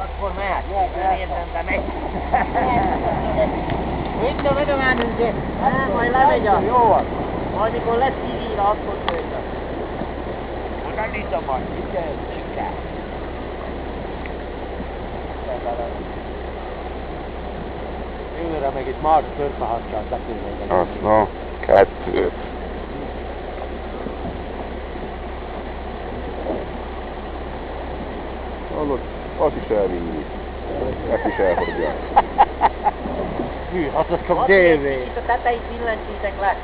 Akkor mehet. Értem, megy. Itt a vedománunk, majd lemegy a... Jó van. Majd mikor lesz kivíra, akkor töltem. Nem hiszem majd. Igen, siker. Jövőre meg itt már törpehatság betűnnek. Az, no, 2. Hallod, azt is elvinni. Ezt is elhordják. Hű, az csak dévé. Itt a tetejét billentítek le.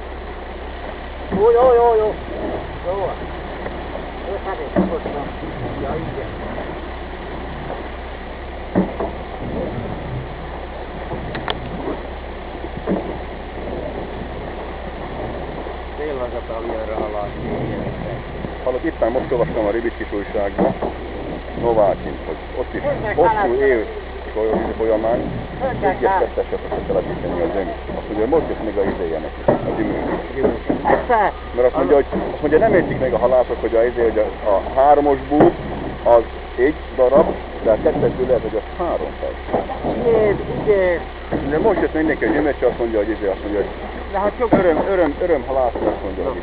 Jó. Jó van. Jó, hát én kapottam. Ja, igen. Tényleg a taljára halál. Hallod, éppen most olvastam a Ribickis újságban, Novákin, hogy ott is hosszú év folyamán egyes-kettesre fogja telepíteni a zömét. Azt mondja, hogy most jött még a izéje neki, a gyümölcs. Mert azt mondja, nem értik meg a halászok, hogy a 3-os bú az 1 darab, de a 2-esből lehet, hogy az 3 perc. Igen. De most jött mindenki a gyümölcs, azt mondja, hogy azt mondja, hogy De hát sok öröm halászni, azt mondja, hogy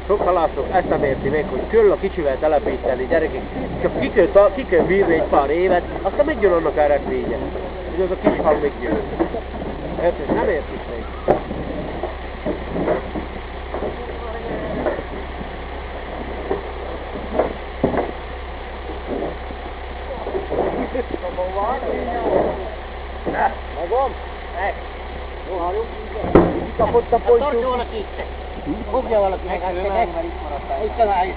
Sok halászok ezt nem érti meg, hogy kell a kicsivel telepíteni, gyerekek, csak ki kell bírni egy pár évet, aztán megjön annak eredménye, hogy az a kis hal megjön. Érted? Nem értik meg. Megvan? Meg. Jó, halljuk? Kapott a Tartsa pontyú. valaki itt. Fogja valaki meg, mert itt maradtál. Itt a vágy.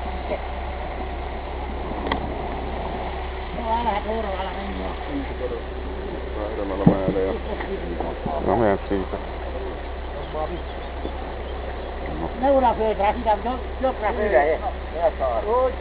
No, lehet óra vele menni. remélem a melleje. Nem olyan szinte. Ne ura földre, inkább jobbra földre. Úgy,